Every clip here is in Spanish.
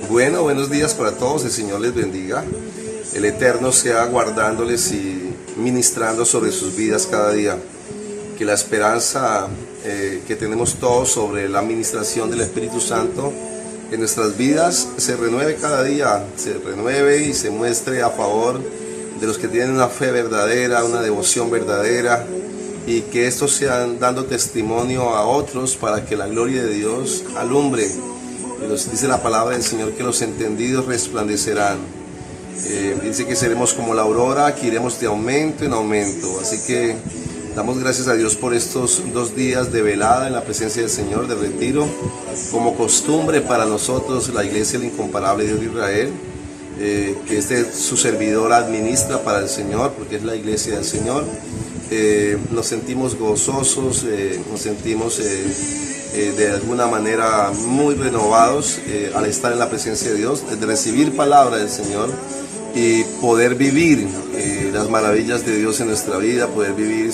Bueno, buenos días para todos, el Señor les bendiga. El Eterno sea guardándoles y ministrando sobre sus vidas cada día. Que la esperanza que tenemos todos sobre la administración del Espíritu Santo en nuestras vidas se renueve cada día, se renueve y se muestre a favor de los que tienen una fe verdadera, una devoción verdadera, y que estos sean dando testimonio a otros para que la gloria de Dios alumbre. Dice la palabra del Señor que los entendidos resplandecerán. Dice que seremos como la aurora, que iremos de aumento en aumento. Así que damos gracias a Dios por estos 2 días de velada en la presencia del Señor, de retiro, como costumbre para nosotros, la Iglesia del Incomparable Dios de Israel, que su servidor administra para el Señor, porque es la Iglesia del Señor. Nos sentimos gozosos, nos sentimos de alguna manera muy renovados al estar en la presencia de Dios, de recibir palabra del Señor y poder vivir las maravillas de Dios en nuestra vida, poder vivir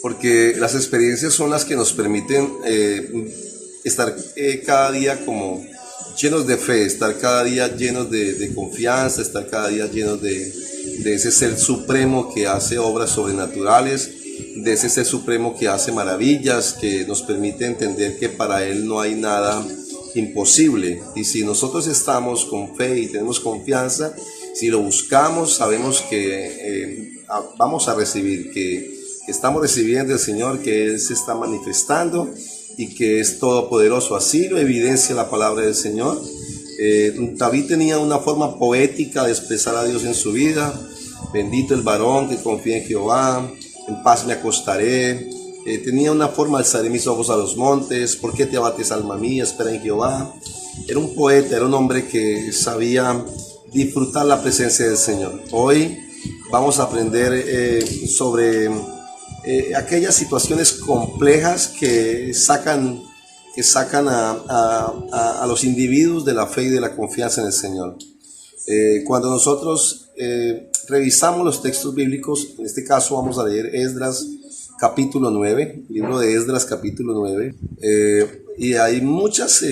porque las experiencias son las que nos permiten estar cada día como llenos de fe, estar cada día llenos de confianza, estar cada día llenos de ese ser supremo que hace obras sobrenaturales, de ese ser supremo que hace maravillas, que nos permite entender que para Él no hay nada imposible. Y si nosotros estamos con fe y tenemos confianza, si lo buscamos, sabemos que vamos a recibir, que estamos recibiendo del Señor, que Él se está manifestando y que es todopoderoso. Así lo evidencia la palabra del Señor. David tenía una forma poética de expresar a Dios en su vida. Bendito el varón que confía en Jehová, en paz me acostaré. Tenía una forma de alzaré mis ojos a los montes. ¿Por qué te abates, alma mía? Espera en Jehová. Era un poeta, era un hombre que sabía disfrutar la presencia del Señor. Hoy vamos a aprender sobre aquellas situaciones complejas que sacan a los individuos de la fe y de la confianza en el Señor. Cuando nosotros revisamos los textos bíblicos, en este caso vamos a leer Esdras capítulo 9, libro de Esdras capítulo 9, y hay muchas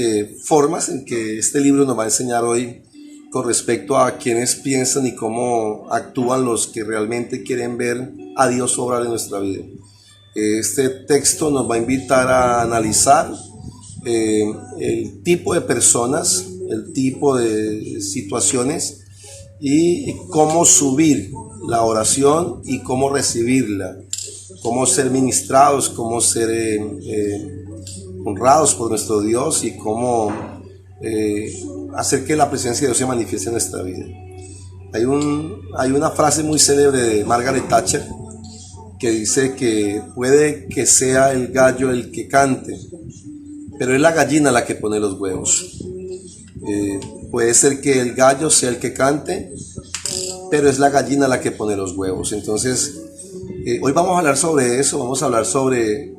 formas en que este libro nos va a enseñar hoy con respecto a quienes piensan y cómo actúan los que realmente quieren ver a Dios obrar en nuestra vida. Este texto nos va a invitar a analizar el tipo de personas, el tipo de situaciones y cómo subir la oración y cómo recibirla, cómo ser ministrados, cómo ser honrados por nuestro Dios y cómo hacer que la presencia de Dios se manifieste en nuestra vida. Hay una frase muy célebre de Margaret Thatcher que dice que puede que sea el gallo el que cante, pero es la gallina la que pone los huevos. Puede ser que el gallo sea el que cante, pero es la gallina la que pone los huevos. Entonces, hoy vamos a hablar sobre eso, vamos a hablar sobre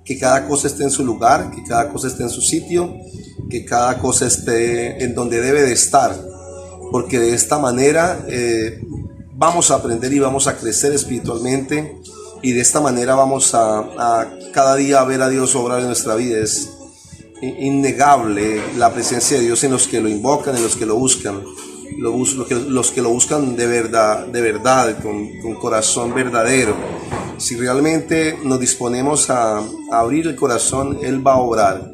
que cada cosa esté en su lugar, que cada cosa esté en su sitio, que cada cosa esté en donde debe de estar, porque de esta manera vamos a aprender y vamos a crecer espiritualmente, y de esta manera vamos a cada día ver a Dios obrar en nuestra vida. Es innegable la presencia de Dios en los que lo invocan, en los que lo buscan, los que lo buscan de verdad, con corazón verdadero. Si realmente nos disponemos a abrir el corazón, Él va a obrar.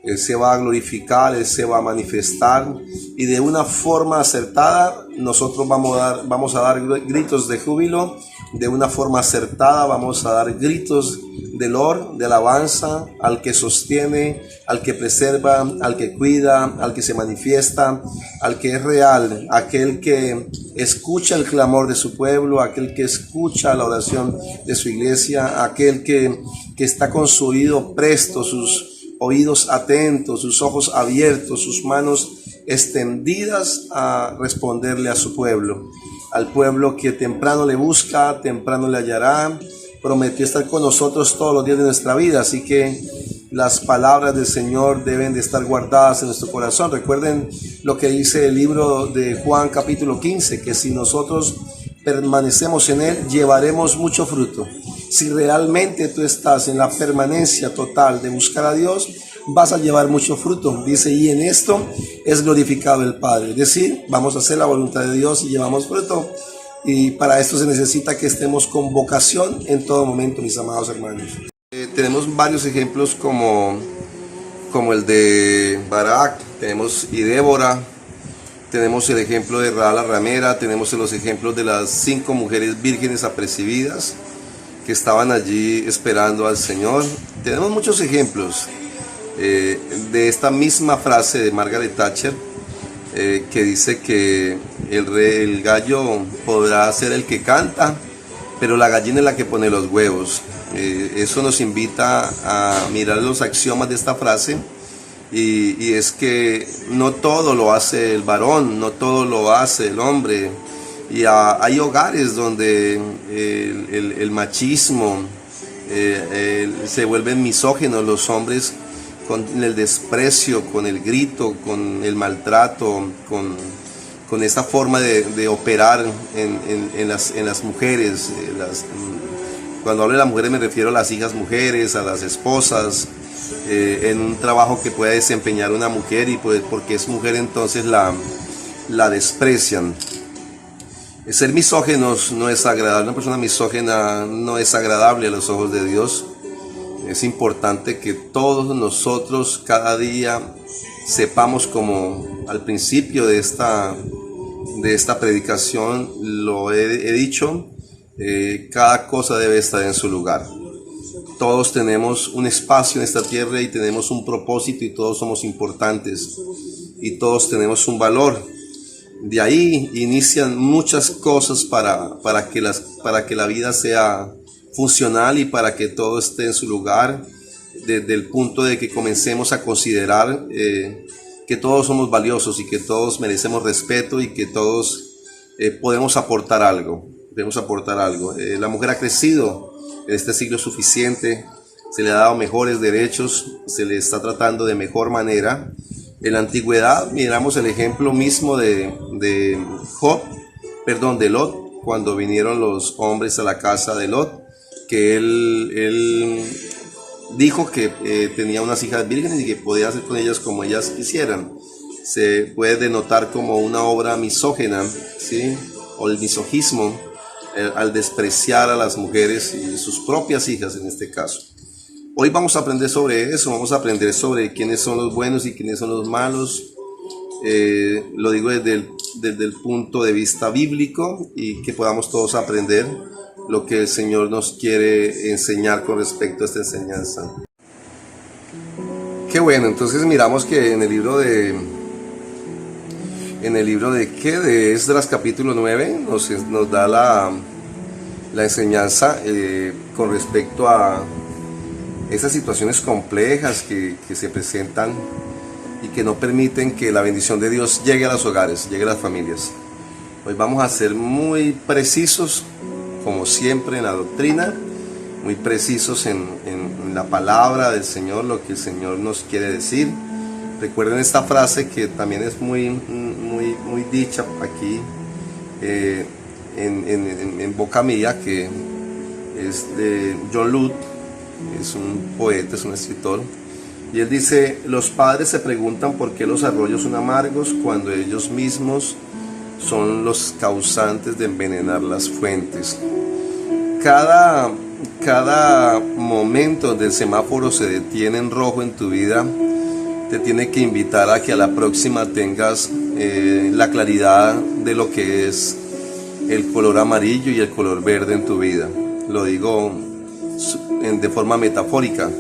Él se va a glorificar, Él se va a manifestar, y de una forma acertada nosotros vamos a dar gritos de júbilo. De una forma acertada vamos a dar gritos de loor, de alabanza al que sostiene, al que preserva, al que cuida, al que se manifiesta, al que es real, aquel que escucha el clamor de su pueblo, aquel que escucha la oración de su iglesia, aquel que está con su oído presto, sus oídos atentos, sus ojos abiertos, sus manos extendidas a responderle a su pueblo. Al pueblo que temprano le busca, temprano le hallará. Prometió estar con nosotros todos los días de nuestra vida, así que las palabras del Señor deben de estar guardadas en nuestro corazón. Recuerden lo que dice el libro de Juan capítulo 15, que si nosotros permanecemos en Él, llevaremos mucho fruto. Si realmente tú estás en la permanencia total de buscar a Dios, vas a llevar mucho fruto. Dice, y en esto es glorificado el Padre. Es decir, vamos a hacer la voluntad de Dios y llevamos fruto. Y para esto se necesita que estemos con vocación en todo momento, mis amados hermanos. Tenemos varios ejemplos como el de Barak, tenemos y Débora, tenemos el ejemplo de Rahab la ramera, tenemos los ejemplos de las 5 mujeres vírgenes apercibidas que estaban allí esperando al Señor. Tenemos muchos ejemplos de esta misma frase de Margaret Thatcher, que dice que el gallo podrá ser el que canta, pero la gallina es la que pone los huevos. Eso nos invita a mirar los axiomas de esta frase, y es que no todo lo hace el varón, no todo lo hace el hombre, y hay hogares donde el machismo se vuelven misógenos, los hombres con el desprecio, con el grito, con el maltrato, con esta forma de operar en las mujeres. Cuando hablo de las mujeres me refiero a las hijas mujeres, a las esposas, en un trabajo que pueda desempeñar una mujer, y pues porque es mujer entonces la desprecian. Ser misógenos no es agradable, una persona misógena no es agradable a los ojos de Dios. Es importante que todos nosotros cada día sepamos, como al principio de esta predicación lo he dicho, cada cosa debe estar en su lugar. Todos tenemos un espacio en esta tierra y tenemos un propósito, y todos somos importantes y todos tenemos un valor. De ahí inician muchas cosas para que la vida sea funcional y para que todo esté en su lugar, desde el punto de que comencemos a considerar que todos somos valiosos y que todos merecemos respeto y que todos podemos aportar algo. La mujer ha crecido en este siglo suficiente, se le ha dado mejores derechos, se le está tratando de mejor manera. En la antigüedad miramos el ejemplo mismo de Lot, cuando vinieron los hombres a la casa de Lot, que él dijo que tenía unas hijas vírgenes y que podía hacer con ellas como ellas quisieran. Se puede denotar como una obra misógena, ¿sí? O el misogismo, al despreciar a las mujeres y sus propias hijas en este caso. Hoy vamos a aprender sobre eso, vamos a aprender sobre quiénes son los buenos y quiénes son los malos. Lo digo desde el punto de vista bíblico, y que podamos todos aprender lo que el Señor nos quiere enseñar con respecto a esta enseñanza. Qué bueno, entonces miramos que en el libro de Esdras capítulo 9 nos da la enseñanza con respecto a esas situaciones complejas que se presentan y que no permiten que la bendición de Dios llegue a los hogares, llegue a las familias. Hoy vamos a ser muy precisos, como siempre en la doctrina, muy precisos en la palabra del Señor, lo que el Señor nos quiere decir. Recuerden esta frase que también es muy dicha aquí en boca mía, que es de John Ludd. Es un poeta, es un escritor, y él dice: los padres se preguntan por qué los arroyos son amargos cuando ellos mismos son los causantes de envenenar las fuentes. Cada momento donde el semáforo se detiene en rojo en tu vida te tiene que invitar a que a la próxima tengas la claridad de lo que es el color amarillo y el color verde en tu vida. Lo digo de forma metafórica.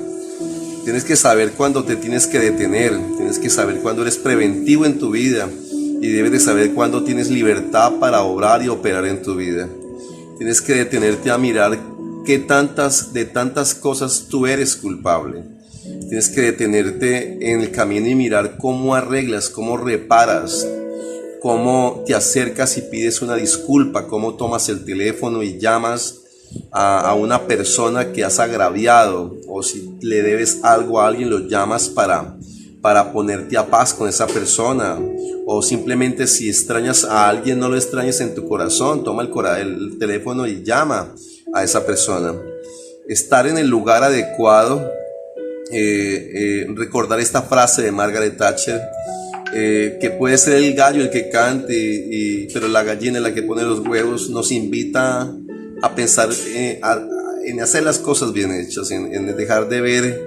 Tienes que saber cuándo te tienes que detener, tienes que saber cuándo eres preventivo en tu vida, y debes de saber cuándo tienes libertad para obrar y operar en tu vida. Tienes que detenerte a mirar de tantas cosas tú eres culpable. Tienes que detenerte en el camino y mirar cómo arreglas, cómo reparas, cómo te acercas y pides una disculpa, cómo tomas el teléfono y llamas a una persona que has agraviado, o si le debes algo a alguien, lo llamas para ponerte a paz con esa persona, o simplemente si extrañas a alguien, no lo extrañes en tu corazón, toma el teléfono y llama a esa persona. Estar en el lugar adecuado recordar esta frase de Margaret Thatcher, que puede ser el gallo el que cante, pero la gallina es la que pone los huevos. Nos invita a pensar en hacer las cosas bien hechas, en dejar de ver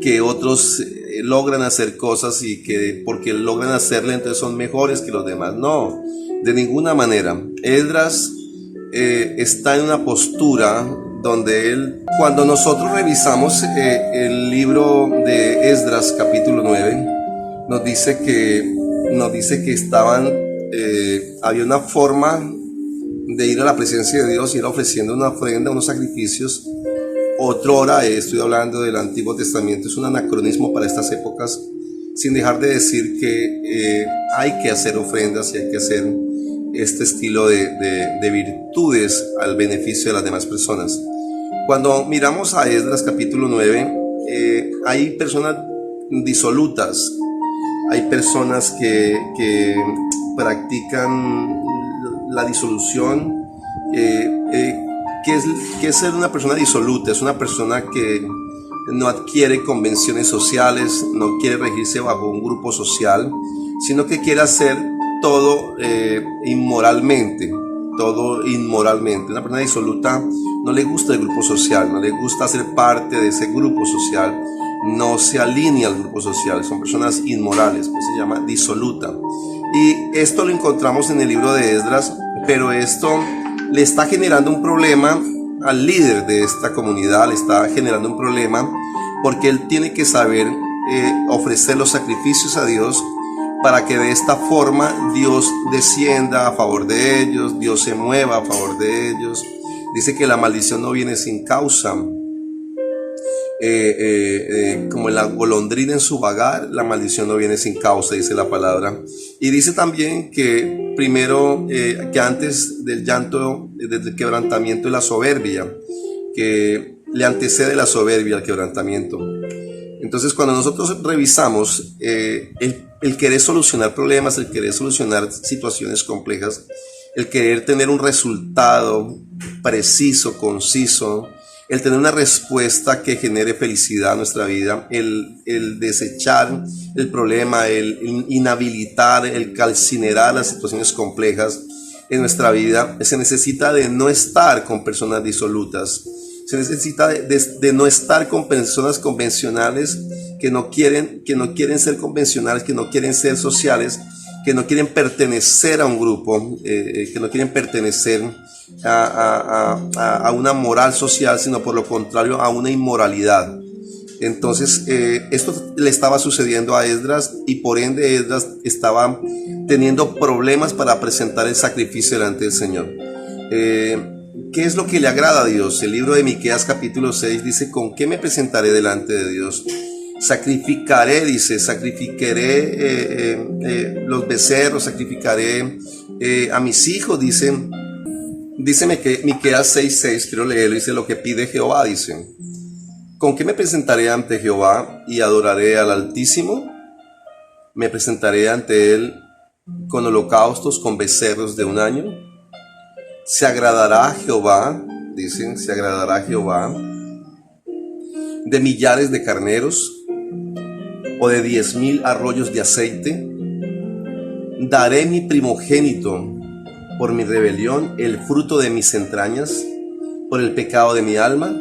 que otros logran hacer cosas y que porque logran hacerle entonces son mejores que los demás. No, de ninguna manera. Esdras está en una postura donde él, cuando nosotros revisamos el libro de Esdras capítulo 9, nos dice que había una forma de ir a la presencia de Dios, ir ofreciendo una ofrenda, unos sacrificios. Otrora, estoy hablando del Antiguo Testamento, es un anacronismo para estas épocas, sin dejar de decir que hay que hacer ofrendas y hay que hacer este estilo de virtudes al beneficio de las demás personas. Cuando miramos a Esdras capítulo 9, hay personas disolutas, hay personas que practican la disolución. ¿Qué es ser una persona disoluta? Es una persona que no adquiere convenciones sociales, no quiere regirse bajo un grupo social, sino que quiere hacer todo inmoralmente. Una persona disoluta no le gusta el grupo social, no le gusta ser parte de ese grupo social, no se alinea al grupo social, son personas inmorales, pues se llama disoluta. Y esto lo encontramos en el libro de Esdras, pero esto le está generando un problema al líder de esta comunidad, le está generando un problema porque él tiene que saber ofrecer los sacrificios a Dios para que de esta forma Dios descienda a favor de ellos, Dios se mueva a favor de ellos. Dice que la maldición no viene sin causa. Como la golondrina en su vagar, la maldición no viene sin causa, dice la palabra. Y dice también que primero, que antes del llanto, del quebrantamiento, y la soberbia, que le antecede la soberbia al quebrantamiento. Entonces, cuando nosotros revisamos el querer solucionar problemas, el querer solucionar situaciones complejas, el querer tener un resultado preciso, conciso, el tener una respuesta que genere felicidad a nuestra vida, el desechar el problema, el inhabilitar, el calcinerar las situaciones complejas en nuestra vida, se necesita de no estar con personas disolutas, se necesita de no estar con personas convencionales que no quieren ser convencionales, que no quieren ser sociales, que no quieren pertenecer a un grupo, que no quieren pertenecer a una moral social, sino por lo contrario a una inmoralidad. Entonces esto le estaba sucediendo a Esdras, y por ende Esdras estaba teniendo problemas para presentar el sacrificio delante del Señor. ¿Qué es lo que le agrada a Dios? El libro de Miqueas capítulo 6 dice: ¿con qué me presentaré delante de Dios? Sacrificaré, dice, sacrificaré los becerros, sacrificaré a mis hijos, dice Miqueas 6:6, quiero leerlo, dice: lo que pide Jehová, dice. ¿Con qué me presentaré ante Jehová y adoraré al Altísimo? Me presentaré ante él con holocaustos, con becerros de un año. Se agradará a Jehová, dicen, se agradará a Jehová de millares de carneros o de 10,000 arroyos de aceite. Daré mi primogénito por mi rebelión, el fruto de mis entrañas, por el pecado de mi alma.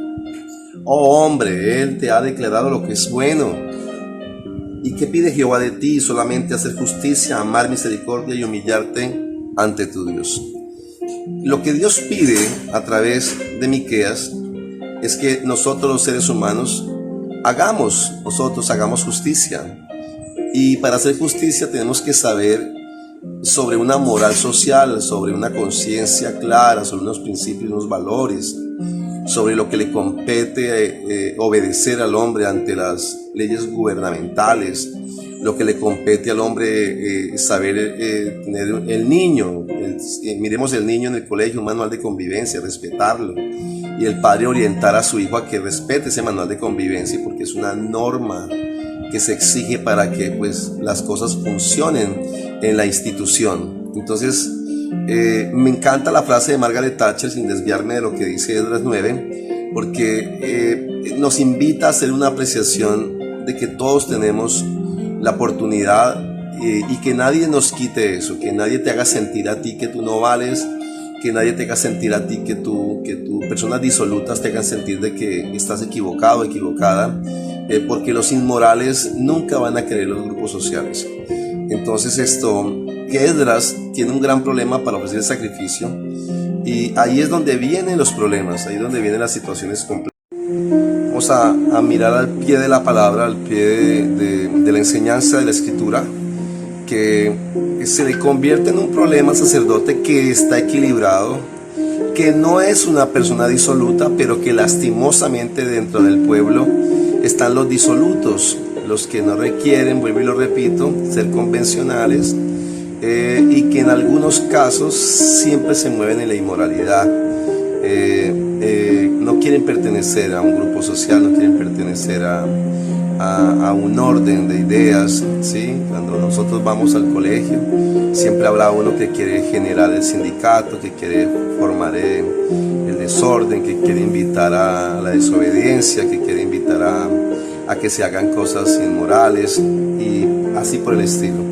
Oh hombre, él te ha declarado lo que es bueno. ¿Y qué pide Jehová de ti? Solamente hacer justicia, amar misericordia y humillarte ante tu Dios. Lo que Dios pide a través de Miqueas es que nosotros los seres humanos hagamos justicia. Y para hacer justicia tenemos que saber sobre una moral social, sobre una conciencia clara, sobre unos principios, unos valores, sobre lo que le compete obedecer al hombre ante las leyes gubernamentales, lo que le compete al hombre saber tener el niño. Miremos el niño en el colegio, un manual de convivencia, respetarlo, y el padre orientar a su hijo a que respete ese manual de convivencia, porque es una norma que se exige para que pues las cosas funcionen en la institución. Entonces me encanta la frase de Margaret Thatcher, sin desviarme de lo que dice Esdras 9, porque nos invita a hacer una apreciación de que todos tenemos la oportunidad y que nadie nos quite eso, que nadie te haga sentir a ti que tú no vales, que nadie te haga sentir a ti que tú personas disolutas te hagan sentir de que estás equivocado, equivocada, porque los inmorales nunca van a querer los grupos sociales. Entonces Esdras tiene un gran problema para ofrecer el sacrificio, y ahí es donde vienen los problemas, ahí es donde vienen las situaciones complejas. Vamos a mirar al pie de la palabra, al pie de la enseñanza de la Escritura, que se le convierte en un problema al sacerdote que está equilibrado, que no es una persona disoluta, pero que lastimosamente dentro del pueblo están los disolutos, los que no requieren, vuelvo y lo repito, ser convencionales, y que en algunos casos siempre se mueven en la inmoralidad. No quieren pertenecer a un grupo social, no quieren pertenecer a un orden de ideas, ¿sí? Cuando nosotros vamos al colegio, siempre habrá uno que quiere generar el sindicato, que quiere formar el desorden, que quiere invitar a la desobediencia, que quiere invitar a que se hagan cosas inmorales y así por el estilo.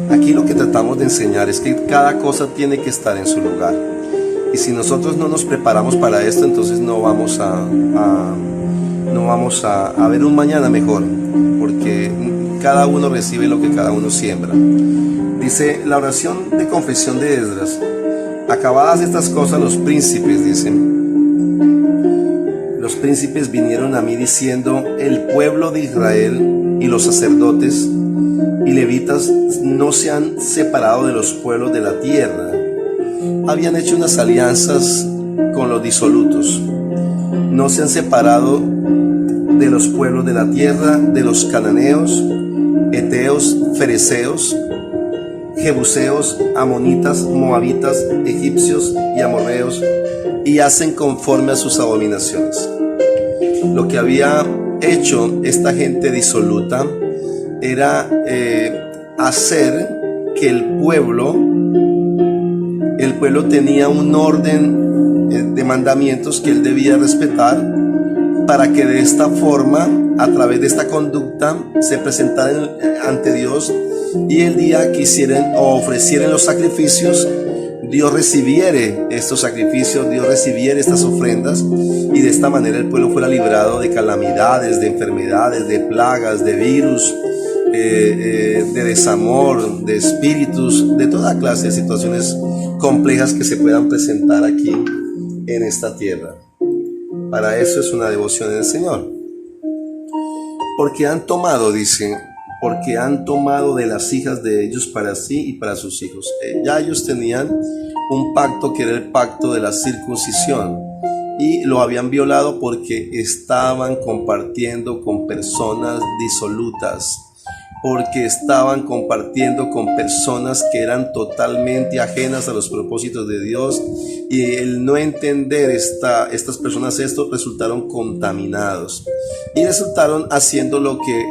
Aquí lo que tratamos de enseñar es que cada cosa tiene que estar en su lugar. Y si nosotros no nos preparamos para esto, entonces no vamos a ver un mañana mejor, porque cada uno recibe lo que cada uno siembra. Dice la oración de confesión de Esdras: acabadas estas cosas, los príncipes, dicen, los príncipes vinieron a mí diciendo, el pueblo de Israel y los sacerdotes y levitas no se han separado de los pueblos de la tierra. Habían hecho unas alianzas con los disolutos. No se han separado de los pueblos de la tierra, de los cananeos, heteos, fereceos, jebuseos, amonitas, moabitas, egipcios y amorreos, y hacen conforme a sus abominaciones. Lo que había hecho esta gente disoluta era hacer que el pueblo tenía un orden de mandamientos que él debía respetar, para que de esta forma, a través de esta conducta, se presentaran ante Dios, y el día que hicieran o ofrecieran los sacrificios, Dios recibiere estos sacrificios, Dios recibiera estas ofrendas, y de esta manera el pueblo fuera librado de calamidades, de enfermedades, de plagas, de virus, de desamor, de espíritus, de toda clase de situaciones complejas que se puedan presentar aquí en esta tierra. Para eso es una devoción en el Señor. Porque han tomado, dice, porque han tomado de las hijas de ellos para sí y para sus hijos. Ya ellos tenían un pacto que era el pacto de la circuncisión, y lo habían violado porque estaban compartiendo con personas disolutas, porque estaban compartiendo con personas que eran totalmente ajenas a los propósitos de Dios, y el no entender estas personas esto, resultaron contaminados y resultaron haciendo lo que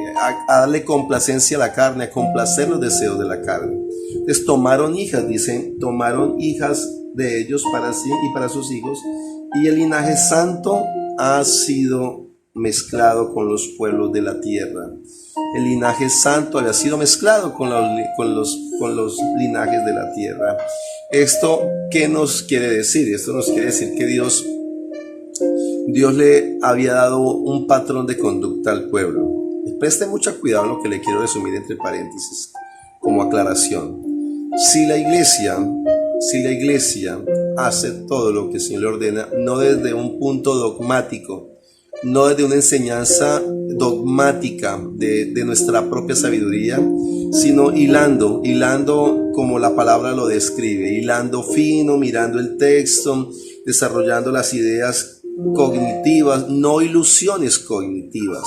a darle complacencia a la carne, a complacer los deseos de la carne. Entonces tomaron hijas, dicen, tomaron hijas de ellos para sí y para sus hijos, y el linaje santo ha sido mezclado con los pueblos de la tierra. El linaje santo había sido mezclado con los linajes de la tierra. ¿Esto qué nos quiere decir? Esto nos quiere decir que Dios le había dado un patrón de conducta al pueblo. Preste mucho cuidado en lo que le quiero resumir entre paréntesis, como aclaración. Si la iglesia hace todo lo que el Señor le ordena, no desde un punto dogmático, no desde una enseñanza dogmática de nuestra propia sabiduría, sino hilando como la palabra lo describe, hilando fino, mirando el texto, desarrollando las ideas cognitivas, no ilusiones cognitivas,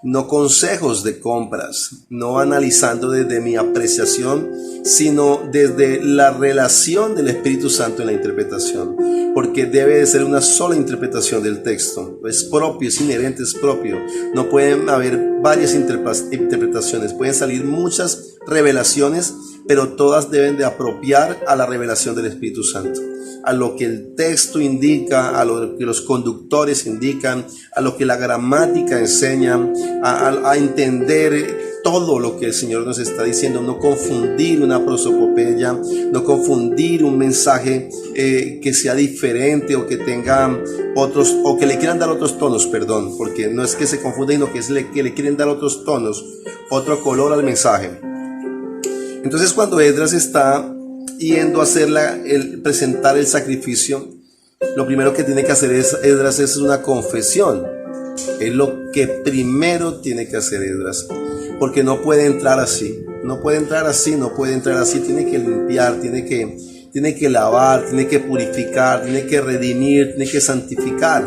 no consejos de compras, no analizando desde mi apreciación, sino desde la relación del Espíritu Santo en la interpretación, porque debe de ser una sola interpretación del texto. Es propio, es inherente, es propio. No pueden haber varias interpretaciones, pueden salir muchas revelaciones, pero todas deben de apropiar a la revelación del Espíritu Santo. a lo que el texto indica, a lo que los conductores indican, a lo que la gramática enseña, a entender todo lo que el Señor nos está diciendo, no confundir una prosopopeya, no confundir un mensaje que sea diferente o que tenga otros, o que le quieran dar otros tonos, perdón, porque no es que se confunda, sino que es que le quieren dar otros tonos, otro color al mensaje. Entonces, cuando Esdras está yendo a hacer presentar el sacrificio, lo primero que tiene que hacer Esdras es una confesión. Es lo que primero tiene que hacer Esdras, porque no puede entrar así, no puede entrar así, tiene que limpiar, tiene que lavar, tiene que purificar, tiene que redimir, tiene que santificar,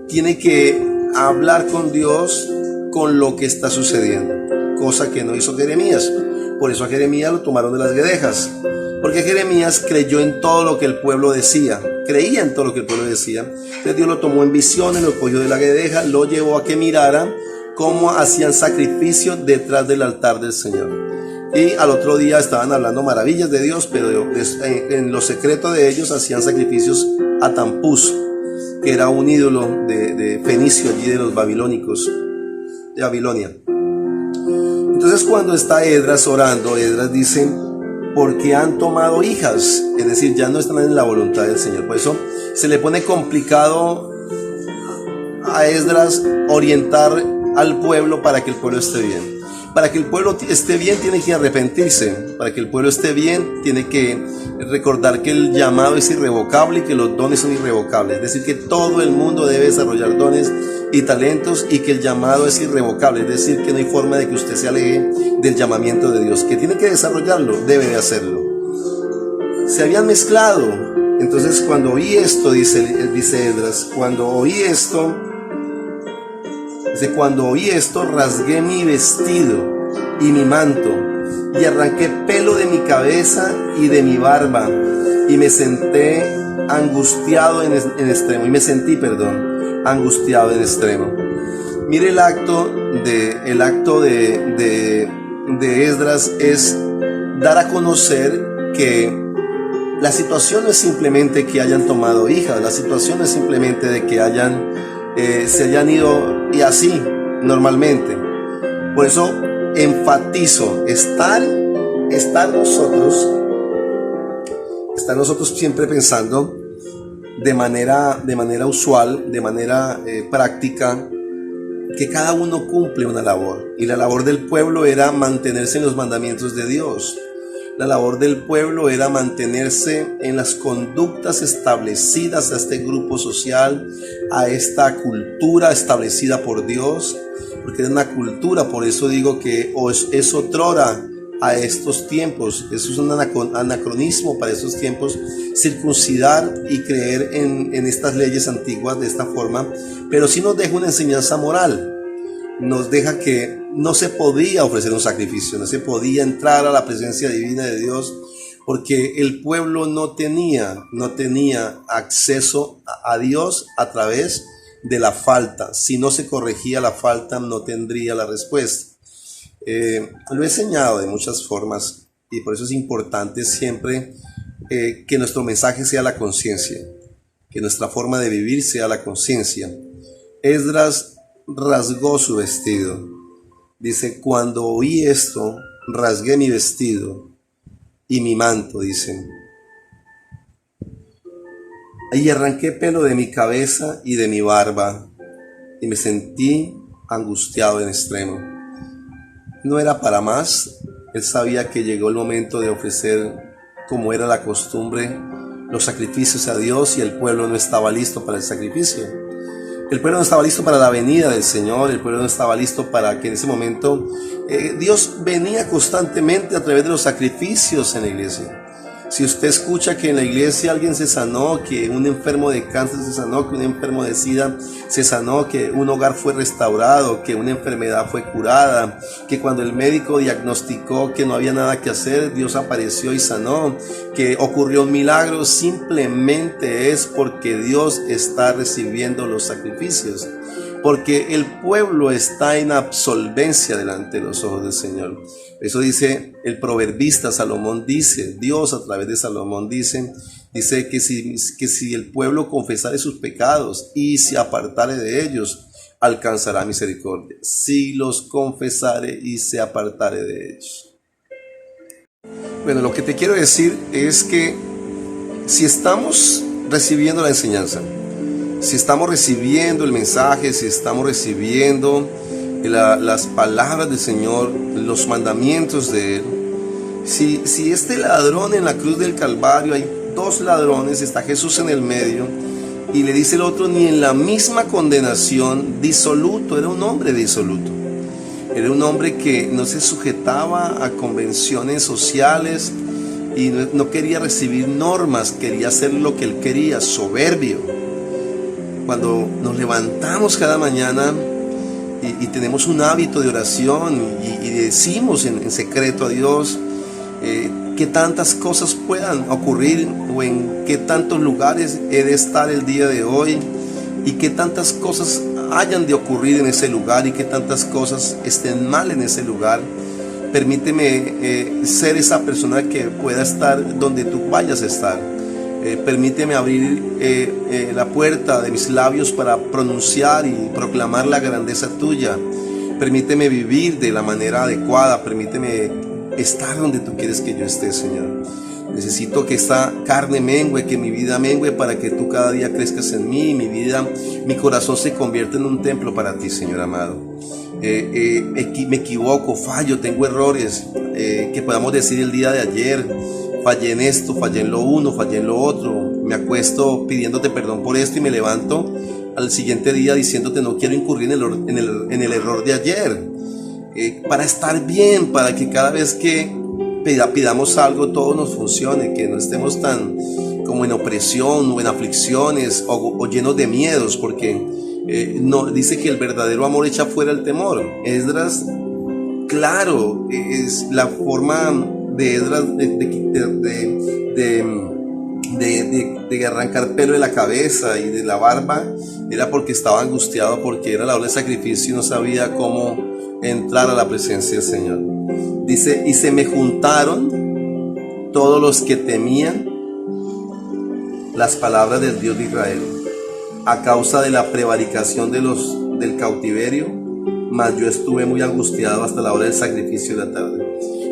tiene que hablar con Dios con lo que está sucediendo, cosa que no hizo Jeremías. Por eso a Jeremías lo tomaron de las guedejas, porque Jeremías creyó en todo lo que el pueblo decía, creía en todo lo que el pueblo decía. Entonces Dios lo tomó en visiones, lo cogió de la guedeja, lo llevó a que mirara cómo hacían sacrificio detrás del altar del Señor. Y al otro día estaban hablando maravillas de Dios, pero en lo secreto de ellos hacían sacrificios a Tampús, que era un ídolo de Fenicio, allí de los babilónicos, de Babilonia. Entonces, cuando está Esdras orando, Esdras dice: porque han tomado hijas, es decir, ya no están en la voluntad del Señor. Por eso se le pone complicado a Esdras orientar al pueblo para que el pueblo esté bien. Para que el pueblo esté bien tiene que arrepentirse. Para que el pueblo esté bien tiene que recordar que el llamado es irrevocable y que los dones son irrevocables. Es decir, que todo el mundo debe desarrollar dones y talentos y que el llamado es irrevocable. Es decir, que no hay forma de que usted se aleje del llamamiento de Dios. Que tiene que desarrollarlo, debe de hacerlo. Se habían mezclado. Entonces, cuando oí esto, dice Esdras, cuando oí esto, rasgué mi vestido y mi manto y arranqué pelo de mi cabeza y de mi barba y me senté angustiado en extremo. Angustiado en extremo. Mire, el acto de Esdras es dar a conocer que la situación no es simplemente que hayan tomado hijas, la situación no es simplemente de que se hayan ido y así normalmente. Por eso enfatizo, estar nosotros siempre pensando de manera usual, de manera práctica, que cada uno cumple una labor, y la labor del pueblo era mantenerse en los mandamientos de Dios. La labor del pueblo era mantenerse en las conductas establecidas a este grupo social, a esta cultura establecida por Dios, porque es una cultura. Por eso digo que es otrora a estos tiempos, eso es un anacronismo para estos tiempos, circuncidar y creer en estas leyes antiguas de esta forma, pero sí nos deja una enseñanza moral. Nos deja que no se podía ofrecer un sacrificio, no se podía entrar a la presencia divina de Dios, porque el pueblo no tenía acceso a Dios a través de la falta. Si no se corregía la falta, no tendría la respuesta. Lo he enseñado de muchas formas, y por eso es importante siempre que nuestro mensaje sea la conciencia, que nuestra forma de vivir sea la conciencia. Esdras rasgó su vestido. Dice: cuando oí esto, rasgué mi vestido y mi manto, dice, y arranqué pelo de mi cabeza y de mi barba, y me sentí angustiado en extremo. No era para más. Él sabía que llegó el momento de ofrecer, como era la costumbre, los sacrificios a Dios, y el pueblo no estaba listo para el sacrificio. El pueblo no estaba listo para la venida del Señor, el pueblo no estaba listo para que en ese momento Dios venía constantemente a través de los sacrificios en la iglesia. Si usted escucha que en la iglesia alguien se sanó, que un enfermo de cáncer se sanó, que un enfermo de SIDA se sanó, que un hogar fue restaurado, que una enfermedad fue curada, que cuando el médico diagnosticó que no había nada que hacer, Dios apareció y sanó, que ocurrió un milagro, simplemente es porque Dios está recibiendo los sacrificios, porque el pueblo está en absolvencia delante de los ojos del Señor. Eso dice el proverbista Salomón, dice Dios a través de Salomón, dice Dice que si el pueblo confesare sus pecados y se apartare de ellos, alcanzará misericordia. Si los confesare y se apartare de ellos. Bueno, lo que te quiero decir es que si estamos recibiendo la enseñanza, si estamos recibiendo el mensaje, si estamos recibiendo las palabras del Señor, los mandamientos de Él, si este ladrón en la cruz del Calvario, hay dos ladrones, está Jesús en el medio, y le dice el otro, ni en la misma condenación, disoluto, era un hombre disoluto. Era un hombre que no se sujetaba a convenciones sociales y no quería recibir normas, quería hacer lo que él quería, soberbio. Cuando nos levantamos cada mañana y tenemos un hábito de oración y decimos en secreto a Dios que tantas cosas puedan ocurrir o en qué tantos lugares he de estar el día de hoy y qué tantas cosas hayan de ocurrir en ese lugar y que tantas cosas estén mal en ese lugar. Permíteme ser esa persona que pueda estar donde tú vayas a estar. Permíteme abrir la puerta de mis labios para pronunciar y proclamar la grandeza tuya. Permíteme vivir de la manera adecuada. Permíteme estar donde tú quieres que yo esté, Señor. Necesito que esta carne mengue, que mi vida mengue para que tú cada día crezcas en mí, mi corazón se convierta en un templo para ti, Señor amado. Me equivoco, fallo, tengo errores, que podamos decir el día de ayer, fallé en esto, fallé en lo uno, fallé en lo otro, me acuesto pidiéndote perdón por esto y me levanto al siguiente día diciéndote no quiero incurrir en el error de ayer, para estar bien, para que cada vez que pidamos algo todo nos funcione, que no estemos tan como en opresión o en aflicciones o llenos de miedos, porque no, dice que el verdadero amor echa fuera el temor. Esdras, claro, es la forma de Esdras de arrancar pelo de la cabeza y de la barba, era porque estaba angustiado, porque era la hora del sacrificio y no sabía cómo entrar a la presencia del Señor. Dice, y se me juntaron todos los que temían las palabras del Dios de Israel, a causa de la prevaricación del cautiverio, mas yo estuve muy angustiado hasta la hora del sacrificio de la tarde.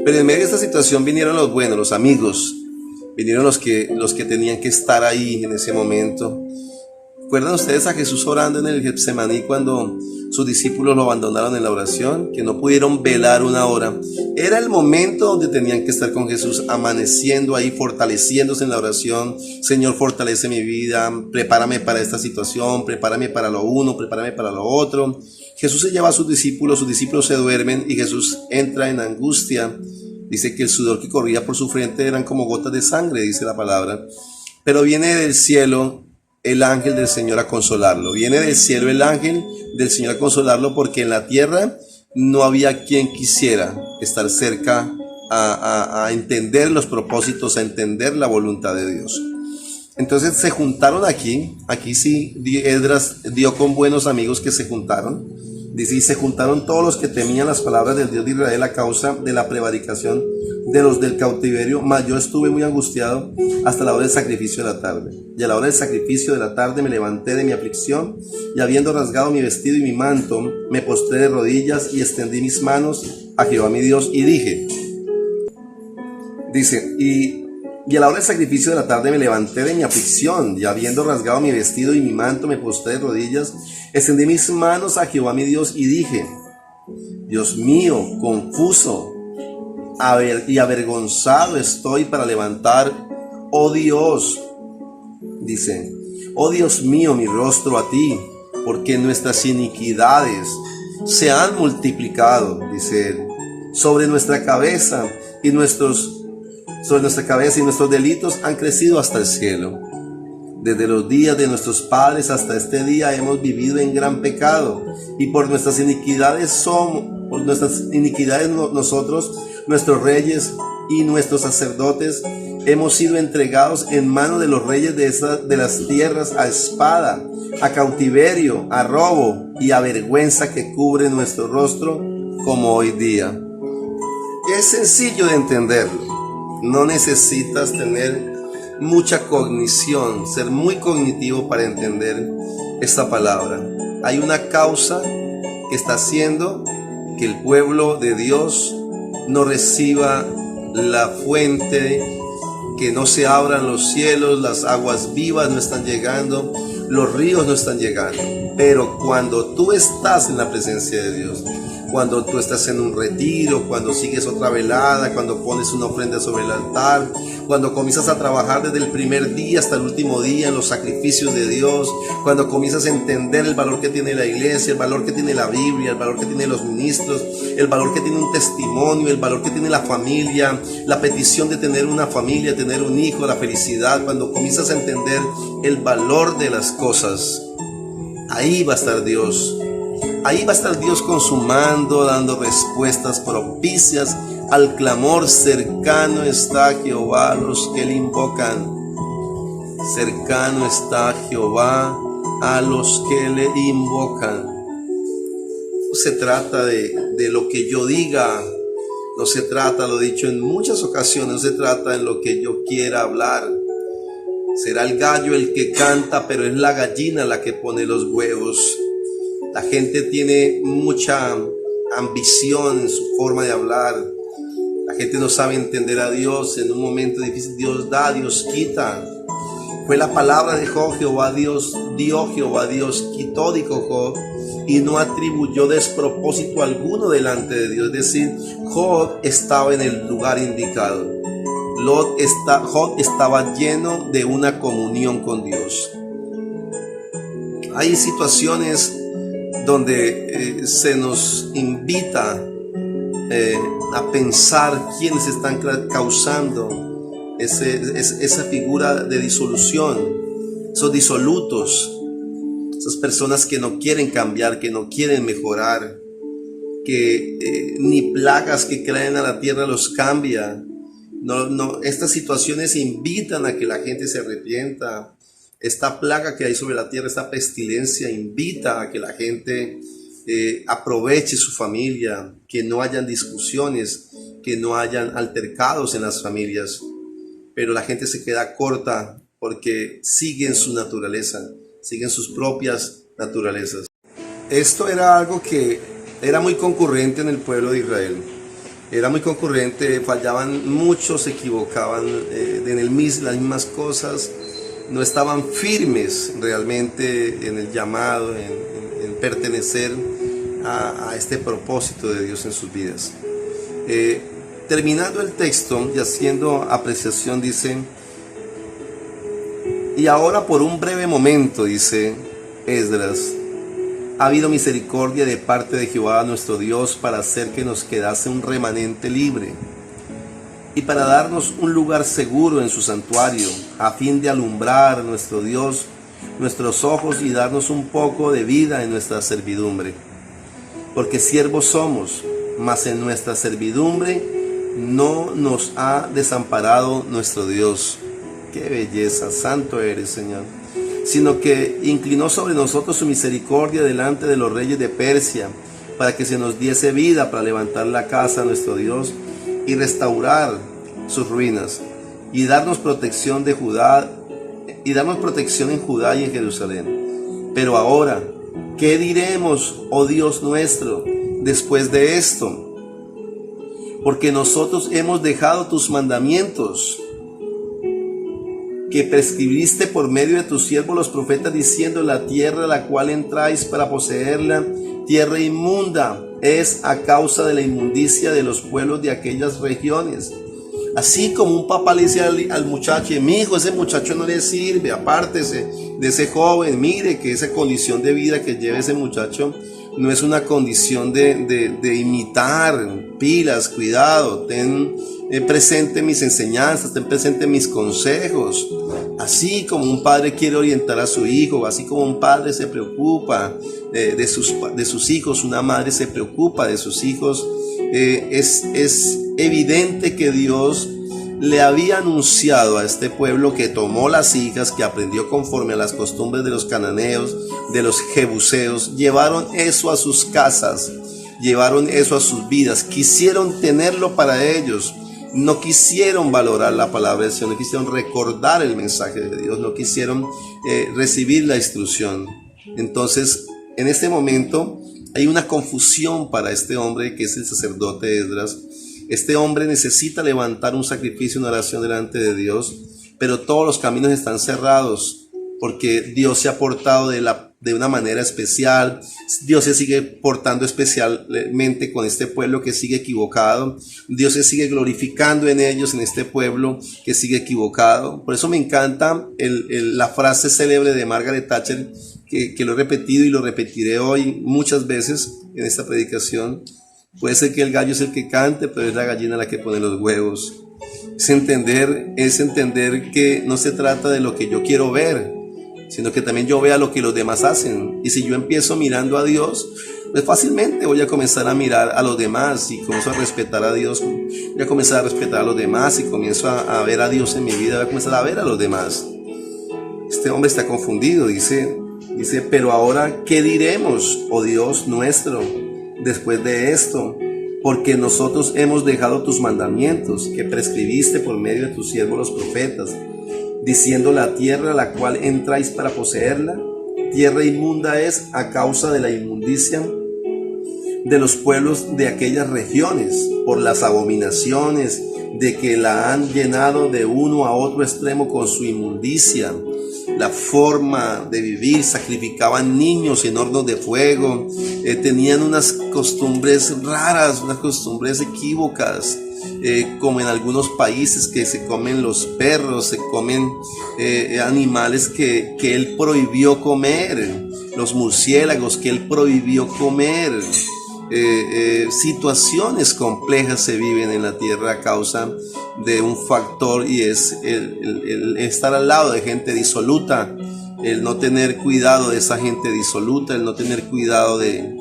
Pero en medio de esta situación vinieron los buenos, los amigos, vinieron los que tenían que estar ahí en ese momento. ¿Recuerdan ustedes a Jesús orando en el Getsemaní cuando sus discípulos lo abandonaron en la oración? Que no pudieron velar una hora. Era el momento donde tenían que estar con Jesús, amaneciendo ahí, fortaleciéndose en la oración. Señor, fortalece mi vida, prepárame para esta situación, prepárame para lo uno, prepárame para lo otro. Jesús se lleva a sus discípulos se duermen y Jesús entra en angustia. Dice que el sudor que corría por su frente eran como gotas de sangre, dice la palabra. Pero viene del cielo el ángel del Señor a consolarlo. Viene del cielo el ángel del Señor a consolarlo, porque en la tierra no había quien quisiera estar cerca a entender los propósitos, a entender la voluntad de Dios. Entonces se juntaron aquí sí, Esdras dio con buenos amigos que se juntaron. Dice, y se juntaron todos los que temían las palabras del Dios de Israel a causa de la prevaricación de los del cautiverio, mas yo estuve muy angustiado hasta la hora del sacrificio de la tarde. Y a la hora del sacrificio de la tarde me levanté de mi aflicción y habiendo rasgado mi vestido y mi manto, me postré de rodillas y extendí mis manos a Jehová mi Dios y dije, y a la hora del sacrificio de la tarde me levanté de mi aflicción y habiendo rasgado mi vestido y mi manto, me postré de rodillas, extendí mis manos a Jehová mi Dios y dije, Dios mío, confuso y avergonzado estoy para levantar, oh Dios, dice, oh Dios mío, mi rostro a ti, porque nuestras iniquidades se han multiplicado, dice él, sobre nuestra cabeza y nuestros delitos han crecido hasta el cielo. Desde los días de nuestros padres hasta este día hemos vivido en gran pecado, y por nuestras iniquidades nosotros, nuestros reyes y nuestros sacerdotes, hemos sido entregados en manos de los reyes de las tierras a espada, a cautiverio, a robo y a vergüenza que cubre nuestro rostro como hoy día. Es sencillo de entenderlo. No necesitas tener mucha cognición, ser muy cognitivo para entender esta palabra. Hay una causa que está haciendo que el pueblo de Dios no reciba la fuente, que no se abran los cielos, las aguas vivas no están llegando, los ríos no están llegando. Pero cuando tú estás en la presencia de Dios, cuando tú estás en un retiro, cuando sigues otra velada, cuando pones una ofrenda sobre el altar, cuando comienzas a trabajar desde el primer día hasta el último día en los sacrificios de Dios, cuando comienzas a entender el valor que tiene la iglesia, el valor que tiene la Biblia, el valor que tienen los ministros, el valor que tiene un testimonio, el valor que tiene la familia, la petición de tener una familia, tener un hijo, la felicidad, cuando comienzas a entender el valor de las cosas, ahí va a estar Dios. Ahí va a estar Dios consumando, dando respuestas propicias al clamor. Cercano está Jehová a los que le invocan. Cercano está Jehová a los que le invocan. No se trata de lo que yo diga, no se trata, lo he dicho en muchas ocasiones, no se trata de lo que yo quiera hablar. Será el gallo el que canta, pero es la gallina la que pone los huevos. La gente tiene mucha ambición en su forma de hablar. La gente no sabe entender a Dios. En un momento difícil Dios da, Dios quita. Fue la palabra de Job: Jehová Dios dio, Jehová Dios quitó, dijo Job, y no atribuyó despropósito alguno delante de Dios. Es decir, Job estaba en el lugar indicado. Job estaba lleno de una comunión con Dios. Hay situaciones donde se nos invita a pensar quiénes están causando esa figura de disolución, esos disolutos, esas personas que no quieren cambiar, que no quieren mejorar, que ni plagas que caen a la tierra los cambia. Estas situaciones invitan a que la gente se arrepienta. Esta plaga que hay sobre la tierra, esta pestilencia, invita a que la gente aproveche su familia, que no hayan discusiones, que no hayan altercados en las familias. Pero la gente se queda corta porque siguen su naturaleza, siguen sus propias naturalezas. Esto era algo que era muy concurrente en el pueblo de Israel. Era muy concurrente, fallaban muchos, se equivocaban en las mismas cosas. No estaban firmes realmente en el llamado, en pertenecer a este propósito de Dios en sus vidas. Terminando el texto y haciendo apreciación, dice: y ahora por un breve momento, dice Esdras, ha habido misericordia de parte de Jehová nuestro Dios para hacer que nos quedase un remanente libre y para darnos un lugar seguro en su santuario, a fin de alumbrar, nuestro Dios, nuestros ojos y darnos un poco de vida en nuestra servidumbre. Porque siervos somos, mas en nuestra servidumbre no nos ha desamparado nuestro Dios. ¡Qué belleza! Santo eres, Señor. Sino que inclinó sobre nosotros su misericordia delante de los reyes de Persia, para que se nos diese vida para levantar la casa a nuestro Dios y restaurar sus ruinas, y darnos protección de Judá, y darnos protección en Judá y en Jerusalén. Pero ahora, ¿qué diremos, oh Dios nuestro, después de esto? Porque nosotros hemos dejado tus mandamientos, que prescribiste por medio de tus siervos los profetas, diciendo: la tierra a la cual entráis para poseerla, tierra inmunda es a causa de la inmundicia de los pueblos de aquellas regiones. Así como un papá le dice al muchacho: mi hijo, ese muchacho no le sirve, apártese de ese joven, mire que esa condición de vida que lleva ese muchacho no es una condición de imitar. Pilas, cuidado, ten presente mis enseñanzas, ten presente mis consejos. Así como un padre quiere orientar a su hijo, así como un padre se preocupa de sus hijos, una madre se preocupa de sus hijos, es evidente que Dios le había anunciado a este pueblo que tomó las hijas, que aprendió conforme a las costumbres de los cananeos, de los jebuseos, llevaron eso a sus casas, llevaron eso a sus vidas, quisieron tenerlo para ellos, no quisieron valorar la palabra del Señor, no quisieron recordar el mensaje de Dios, no quisieron recibir la instrucción. Entonces, en este momento hay una confusión para este hombre que es el sacerdote Esdras. Este hombre necesita levantar un sacrificio, una oración delante de Dios, pero todos los caminos están cerrados porque Dios se ha portado de una manera especial. Dios se sigue portando especialmente con este pueblo que sigue equivocado. Dios se sigue glorificando en ellos, en este pueblo que sigue equivocado. Por eso me encanta la frase célebre de Margaret Thatcher, que lo he repetido y lo repetiré hoy muchas veces en esta predicación. Puede ser que el gallo es el que cante, pero es la gallina la que pone los huevos. Es entender que no se trata de lo que yo quiero ver, sino que también yo vea lo que los demás hacen. Y si yo empiezo mirando a Dios, pues fácilmente voy a comenzar a mirar a los demás y comienzo a respetar a Dios. Voy a comenzar a respetar a los demás y comienzo a ver a Dios en mi vida, voy a comenzar a ver a los demás. Este hombre está confundido, dice, pero ahora, ¿qué diremos, oh Dios nuestro, después de esto? Porque nosotros hemos dejado tus mandamientos que prescribiste por medio de tus siervos los profetas, diciendo: la tierra a la cual entráis para poseerla, tierra inmunda es a causa de la inmundicia de los pueblos de aquellas regiones, por las abominaciones de que la han llenado de uno a otro extremo con su inmundicia. La forma de vivir, sacrificaban niños en hornos de fuego, tenían unas costumbres raras, unas costumbres equívocas, como en algunos países que se comen los perros, se comen animales que él prohibió comer, los murciélagos que él prohibió comer. Situaciones complejas se viven en la tierra a causa de un factor, y es el estar al lado de gente disoluta, el no tener cuidado de esa gente disoluta, el no tener cuidado de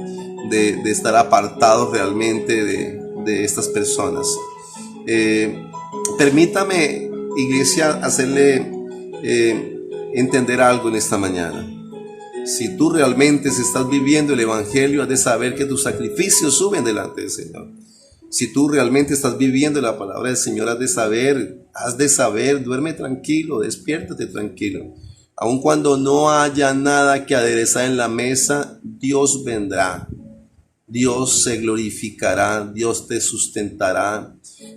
estar apartados realmente de estas personas. Permítame, iglesia, hacerle entender algo en esta mañana. Si tú realmente estás viviendo el evangelio, has de saber que tus sacrificios suben delante del Señor. Si tú realmente estás viviendo la palabra del Señor, has de saber, duerme tranquilo, despiértate tranquilo. Aun cuando no haya nada que aderezar en la mesa, Dios vendrá. Dios se glorificará, Dios te sustentará,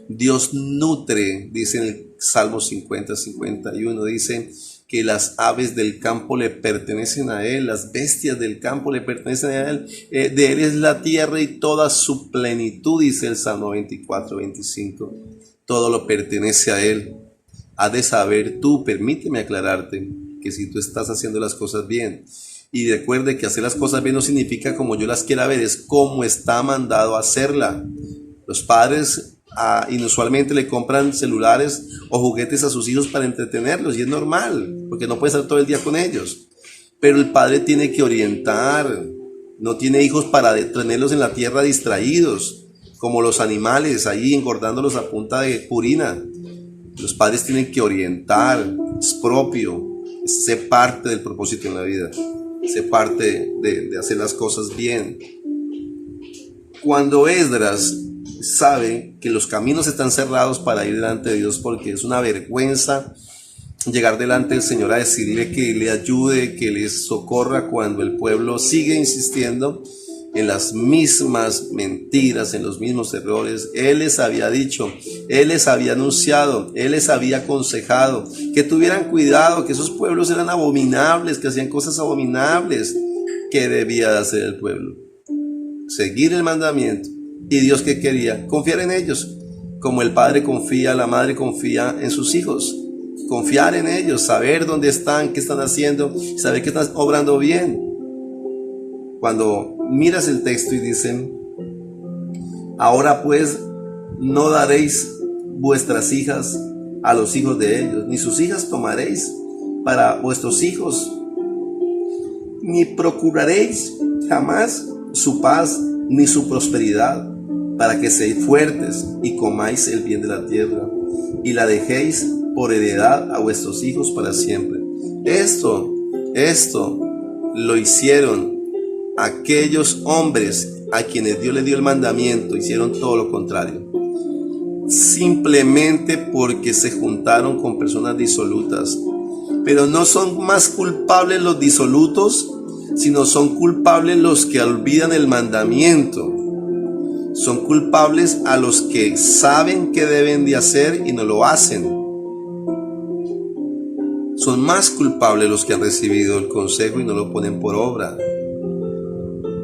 Dios nutre, dice en el Salmo 50-51, dice que las aves del campo le pertenecen a Él, las bestias del campo le pertenecen a Él, de Él es la tierra y toda su plenitud, dice el Salmo 24-25, todo lo pertenece a Él. Has de saber tú, permíteme aclararte, que si tú estás haciendo las cosas bien, y recuerde que hacer las cosas bien no significa como yo las quiera ver, es como está mandado a hacerla. Los padres inusualmente le compran celulares o juguetes a sus hijos para entretenerlos, y es normal, porque no puede estar todo el día con ellos. Pero el padre tiene que orientar, no tiene hijos para tenerlos en la tierra distraídos, como los animales ahí engordándolos a punta de purina. Los padres tienen que orientar, es propio, es ser parte del propósito en la vida, ser parte de hacer las cosas bien. Cuando Esdras sabe que los caminos están cerrados para ir delante de Dios, porque es una vergüenza llegar delante del Señor a decirle que le ayude, que le socorra, cuando el pueblo sigue insistiendo en las mismas mentiras, en los mismos errores. Él les había dicho, Él les había anunciado, Él les había aconsejado que tuvieran cuidado, que esos pueblos eran abominables, que hacían cosas abominables. ¿Qué debía de hacer el pueblo? Seguir el mandamiento. ¿Y Dios qué quería? Confiar en ellos, como el padre confía, la madre confía en sus hijos. Confiar en ellos, saber dónde están, qué están haciendo, saber que están obrando bien. Cuando miras el texto y dicen: ahora pues no daréis vuestras hijas a los hijos de ellos, ni sus hijas tomaréis para vuestros hijos, ni procuraréis jamás su paz ni su prosperidad, para que seáis fuertes y comáis el bien de la tierra, y la dejéis por heredad a vuestros hijos para siempre. Esto lo hicieron aquellos hombres a quienes Dios les dio el mandamiento, hicieron todo lo contrario. simplemente porque se juntaron con personas disolutas. Pero no son más culpables los disolutos, sino son culpables los que olvidan el mandamiento. Son culpables a los que saben qué deben de hacer y no lo hacen. Son más culpables los que han recibido el consejo y no lo ponen por obra.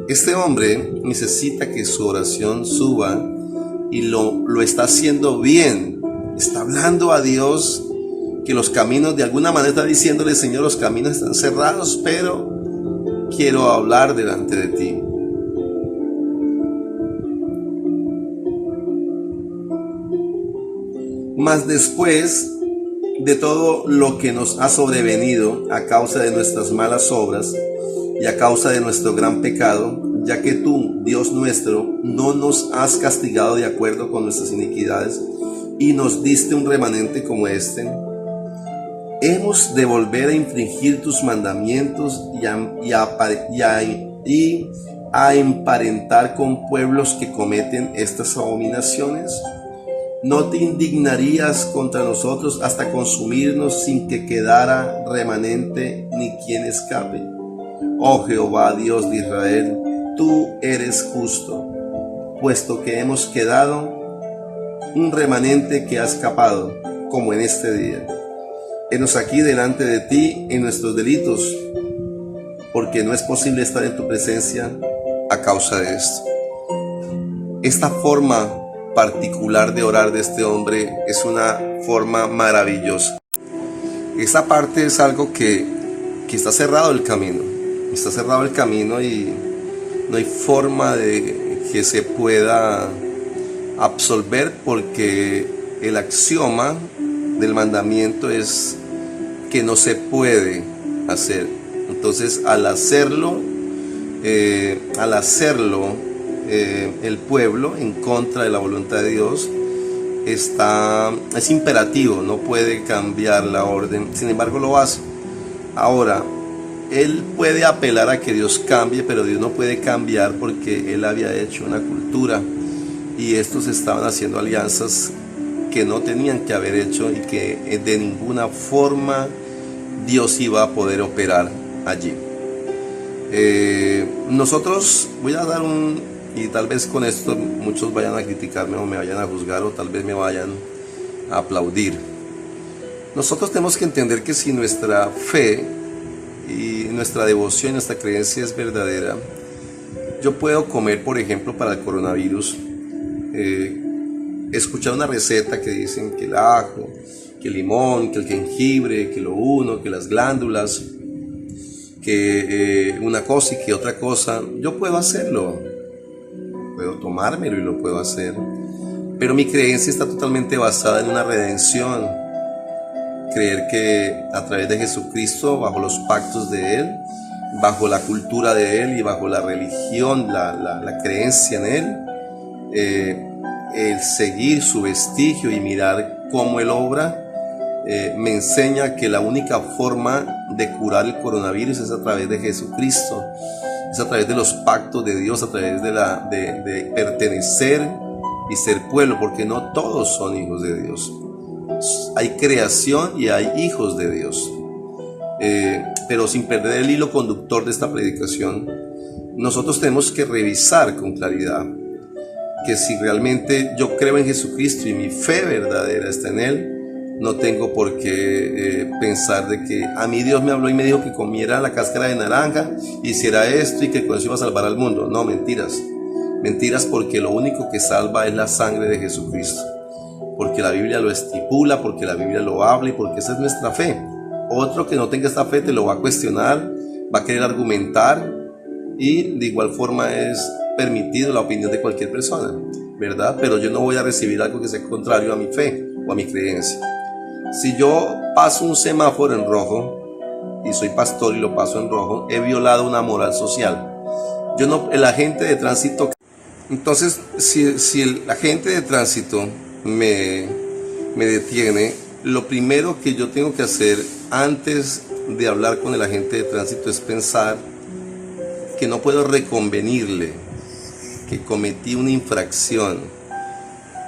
Este hombre necesita que su oración suba y lo está haciendo bien. Está hablando a Dios que los caminos, de alguna manera está diciéndole: Señor, los caminos están cerrados, pero quiero hablar delante de ti. Mas después de todo lo que nos ha sobrevenido a causa de nuestras malas obras y a causa de nuestro gran pecado, ya que tú, Dios nuestro, no nos has castigado de acuerdo con nuestras iniquidades y nos diste un remanente como este, hemos de volver a infringir tus mandamientos y a emparentar con pueblos que cometen estas abominaciones. ¿No te indignarías contra nosotros hasta consumirnos sin que quedara remanente ni quien escape? Oh Jehová, Dios de Israel, tú eres justo, puesto que hemos quedado un remanente que ha escapado, como en este día. Henos aquí delante de ti en nuestros delitos, porque no es posible estar en tu presencia a causa de esto. Esta forma particular de orar de este hombre es una forma maravillosa. Esta parte es algo que está cerrado el camino. Está cerrado el camino y no hay forma de que se pueda absolver, porque el axioma del mandamiento es que no se puede hacer. Entonces, al hacerlo, el pueblo, en contra de la voluntad de Dios, es imperativo, no puede cambiar la orden. Sin embargo, lo hace. Ahora, él puede apelar a que Dios cambie, pero Dios no puede cambiar porque él había hecho una cultura y estos estaban haciendo alianzas que no tenían que haber hecho y que de ninguna forma Dios iba a poder operar allí. Nosotros, voy a dar y tal vez con esto muchos vayan a criticarme o me vayan a juzgar o tal vez me vayan a aplaudir. Nosotros tenemos que entender que si nuestra fe y nuestra devoción, nuestra creencia es verdadera, yo puedo comer, por ejemplo, para el coronavirus, escuchar una receta que dicen que el ajo, que el limón, que el jengibre, que lo uno, que las glándulas, que una cosa y que otra cosa. Yo puedo hacerlo, puedo tomármelo y lo puedo hacer, pero mi creencia está totalmente basada en una redención. Creer que a través de Jesucristo, bajo los pactos de Él, bajo la cultura de Él y bajo la religión, la creencia en Él, el seguir su vestigio y mirar cómo Él obra, me enseña que la única forma de curar el coronavirus es a través de Jesucristo, es a través de los pactos de Dios, a través de pertenecer y ser pueblo, porque no todos son hijos de Dios. Hay creación y hay hijos de Dios. Pero sin perder el hilo conductor de esta predicación, nosotros tenemos que revisar con claridad que si realmente yo creo en Jesucristo y mi fe verdadera está en Él, no tengo por qué pensar de que a mí Dios me habló y me dijo que comiera la cáscara de naranja, hiciera esto y que con eso iba a salvar al mundo. No, mentiras. Mentiras, porque lo único que salva es la sangre de Jesucristo. Porque la Biblia lo estipula, porque la Biblia lo habla y porque esa es nuestra fe. Otro que no tenga esta fe te lo va a cuestionar, va a querer argumentar y de igual forma es permitido la opinión de cualquier persona, ¿verdad? Pero yo no voy a recibir algo que sea contrario a mi fe o a mi creencia. Si yo paso un semáforo en rojo y soy pastor y lo paso en rojo, he violado una moral social. El agente de tránsito, entonces si el agente de tránsito me detiene, lo primero que yo tengo que hacer antes de hablar con el agente de tránsito es pensar que no puedo reconvenirle, que cometí una infracción,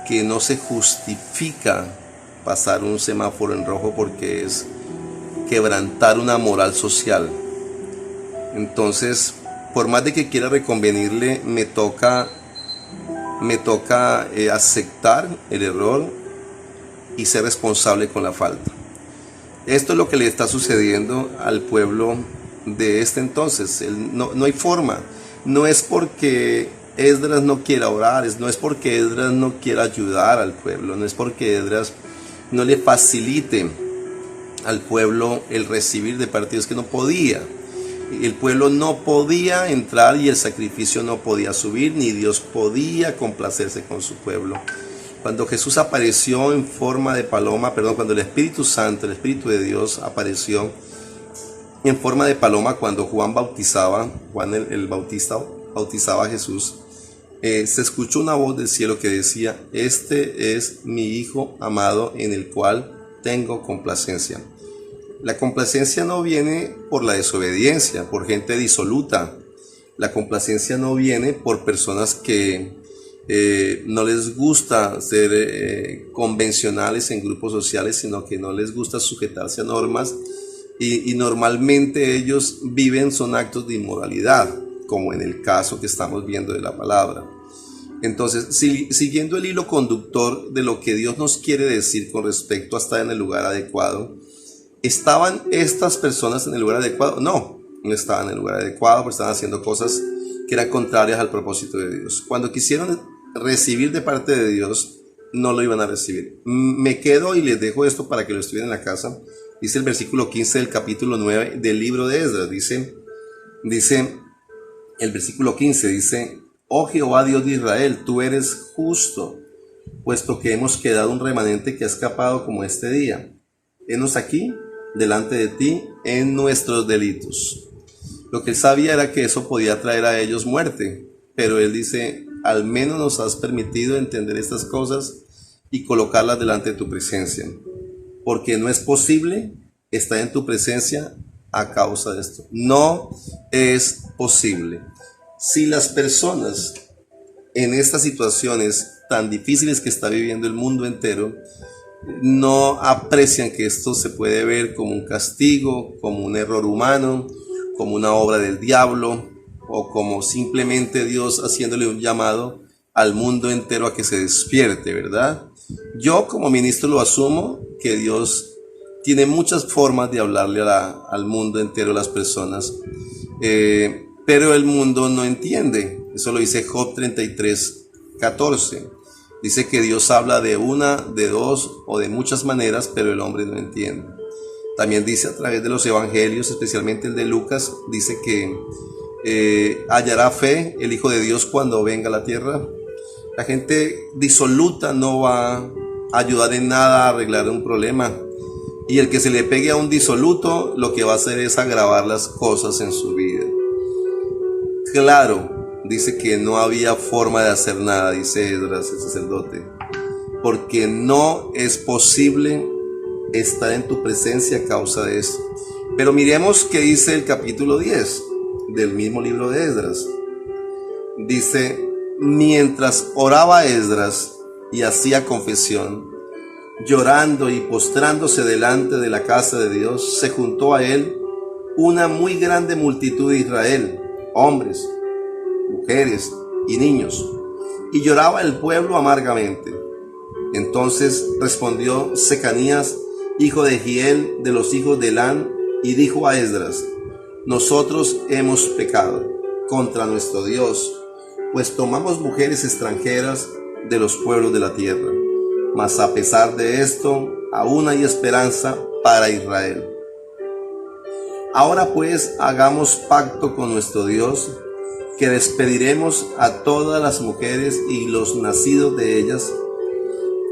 que no se justifica pasar un semáforo en rojo porque es quebrantar una moral social. Entonces, por más de que quiera reconvenirle, me toca aceptar el error y ser responsable con la falta. Esto es lo que le está sucediendo al pueblo de este entonces. No hay forma. No es porque Esdras no quiera orar, no es porque Esdras no quiera ayudar al pueblo, no es porque Esdras no le facilite al pueblo el recibir de parte de Dios, que no podía. El pueblo no podía entrar y el sacrificio no podía subir, ni Dios podía complacerse con su pueblo. Cuando Jesús apareció en forma de paloma, cuando el Espíritu Santo, el Espíritu de Dios apareció en forma de paloma, cuando Juan el Bautista bautizaba a Jesús, se escuchó una voz del cielo que decía: este es mi Hijo amado en el cual tengo complacencia. La complacencia no viene por la desobediencia, por gente disoluta. La complacencia no viene por personas que no les gusta ser convencionales en grupos sociales, sino que no les gusta sujetarse a normas y normalmente ellos son actos de inmoralidad, como en el caso que estamos viendo de la palabra. Entonces, siguiendo el hilo conductor de lo que Dios nos quiere decir con respecto a estar en el lugar adecuado, ¿estaban estas personas en el lugar adecuado? No estaban en el lugar adecuado porque estaban haciendo cosas que eran contrarias al propósito de Dios. Cuando quisieron recibir de parte de Dios, no lo iban a recibir. Me quedo y les dejo esto para que lo estudien en la casa. Dice el versículo 15 del capítulo 9 del libro de Esdras. Dice el versículo 15, dice: oh Jehová Dios de Israel, tú eres justo, puesto que hemos quedado un remanente que ha escapado como este día. Henos aquí, delante de ti, en nuestros delitos. Lo que él sabía era que eso podía traer a ellos muerte, pero él dice: al menos nos has permitido entender estas cosas y colocarlas delante de tu presencia, porque no es posible estar en tu presencia a causa de esto. No es posible. Si las personas en estas situaciones tan difíciles que está viviendo el mundo entero no aprecian que esto se puede ver como un castigo, como un error humano, como una obra del diablo, o como simplemente Dios haciéndole un llamado al mundo entero a que se despierte, ¿verdad? Yo como ministro lo asumo, que Dios tiene muchas formas de hablarle al mundo entero, a las personas, pero el mundo no entiende. Eso lo dice Job 33:14. Dice que Dios habla de una, de dos o de muchas maneras, pero el hombre no entiende. También dice a través de los evangelios, especialmente el de Lucas, dice que hallará fe el Hijo de Dios cuando venga a la tierra. La gente disoluta no va a ayudar en nada a arreglar un problema. Y el que se le pegue a un disoluto, lo que va a hacer es agravar las cosas en su vida. Claro, dice que no había forma de hacer nada, dice Esdras, el sacerdote, porque no es posible estar en tu presencia a causa de esto. Pero miremos qué dice el capítulo 10 del mismo libro de Esdras. Dice: mientras oraba Esdras y hacía confesión, llorando y postrándose delante de la casa de Dios, se juntó a él una muy grande multitud de Israel, hombres, mujeres y niños, y lloraba el pueblo amargamente. Entonces respondió Secanías, hijo de Giel, de los hijos de Elán, y dijo a Esdras: nosotros hemos pecado contra nuestro Dios, pues tomamos mujeres extranjeras de los pueblos de la tierra. Mas a pesar de esto, aún hay esperanza para Israel. Ahora pues hagamos pacto con nuestro Dios, que despediremos a todas las mujeres y los nacidos de ellas,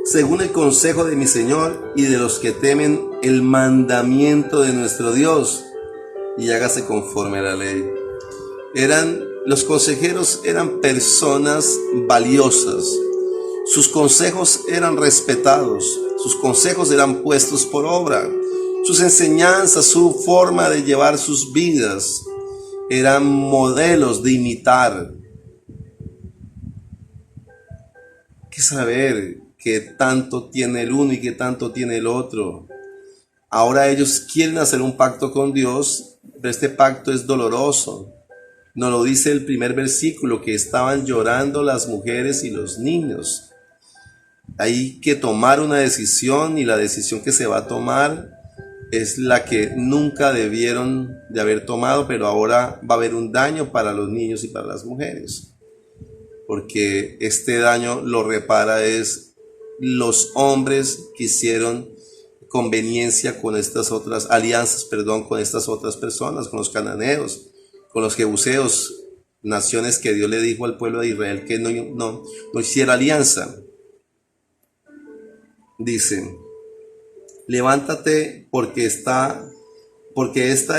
según el consejo de mi Señor y de los que temen el mandamiento de nuestro Dios, y hágase conforme a la ley. Los consejeros eran personas valiosas. Sus consejos eran respetados, sus consejos eran puestos por obra, sus enseñanzas, su forma de llevar sus vidas eran modelos de imitar. Hay que saber qué tanto tiene el uno y qué tanto tiene el otro. Ahora ellos quieren hacer un pacto con Dios, pero este pacto es doloroso. Nos lo dice el primer versículo, que estaban llorando las mujeres y los niños. Hay que tomar una decisión, y la decisión que se va a tomar es la que nunca debieron de haber tomado, pero ahora va a haber un daño para los niños y para las mujeres, porque este daño lo repara es los hombres que hicieron conveniencia con estas otras alianzas, con estas otras personas, con los cananeos, con los jebuseos, naciones que Dios le dijo al pueblo de Israel que no hiciera alianza. Dice: levántate porque esta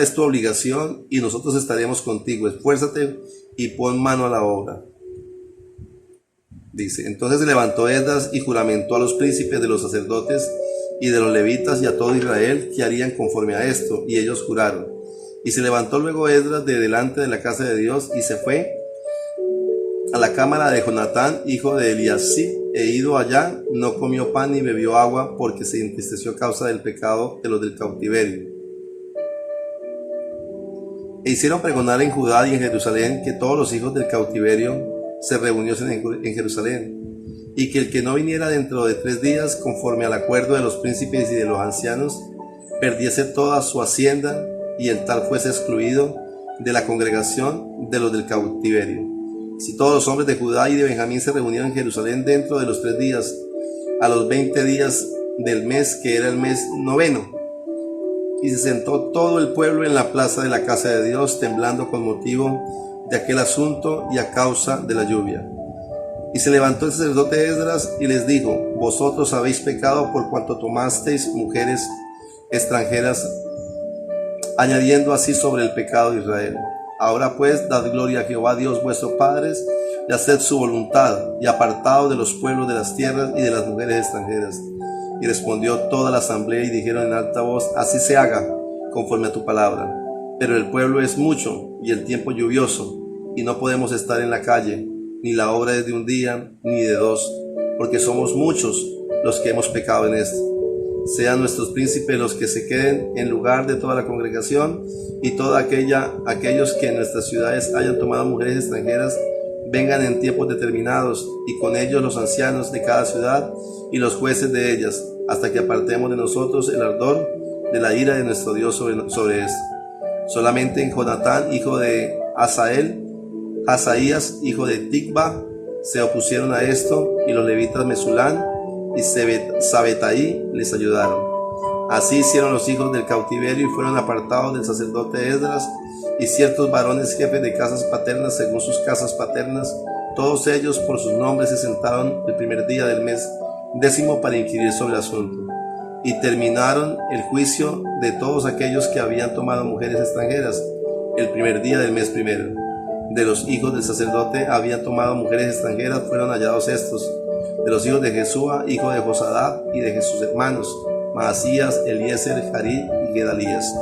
es tu obligación y nosotros estaremos contigo. Esfuérzate y pon mano a la obra. Dice: entonces se levantó Esdras y juramentó a los príncipes de los sacerdotes y de los levitas y a todo Israel que harían conforme a esto, y ellos juraron. Y se levantó luego Esdras de delante de la casa de Dios y se fue a la cámara de Jonatán, hijo de Eliasib, e ido allá, no comió pan ni bebió agua, porque se entristeció a causa del pecado de los del cautiverio. E hicieron pregonar en Judá y en Jerusalén que todos los hijos del cautiverio se reuniesen en Jerusalén, y que el que no viniera dentro de 3 días, conforme al acuerdo de los príncipes y de los ancianos, perdiese toda su hacienda, y el tal fuese excluido de la congregación de los del cautiverio. Si todos los hombres de Judá y de Benjamín se reunieron en Jerusalén dentro de los 3 días, a los 20 días del mes, que era el mes 9, y se sentó todo el pueblo en la plaza de la casa de Dios, temblando con motivo de aquel asunto y a causa de la lluvia. Y se levantó el sacerdote Esdras y les dijo: vosotros habéis pecado por cuanto tomasteis mujeres extranjeras, añadiendo así sobre el pecado de Israel. Ahora pues, dad gloria a Jehová Dios vuestros padres, y haced su voluntad, y apartaos de los pueblos de las tierras y de las mujeres extranjeras. Y respondió toda la asamblea y dijeron en alta voz: así se haga, conforme a tu palabra. Pero el pueblo es mucho, y el tiempo lluvioso, y no podemos estar en la calle, ni la obra es de un día, ni de 2, porque somos muchos los que hemos pecado en esto. Sean nuestros príncipes los que se queden en lugar de toda la congregación, y toda aquellos que en nuestras ciudades hayan tomado mujeres extranjeras vengan en tiempos determinados, y con ellos los ancianos de cada ciudad y los jueces de ellas, hasta que apartemos de nosotros el ardor de la ira de nuestro Dios sobre esto. Solamente en Jonatán, hijo de Hazaías, hijo de Tikva, se opusieron a esto, y los levitas Mesulán y Sabetaí les ayudaron. Así hicieron los hijos del cautiverio y fueron apartados del sacerdote Esdras y ciertos varones jefes de casas paternas según sus casas paternas. Todos ellos por sus nombres se sentaron el primer día del mes 10 para inquirir sobre el asunto. Y terminaron el juicio de todos aquellos que habían tomado mujeres extranjeras el primer día del mes primero. De los hijos del sacerdote habían tomado mujeres extranjeras, fueron hallados estos: de los hijos de Jesúa, hijo de Josadá, y de sus hermanos Maasías, Eliezer, Jarí y Gedalías.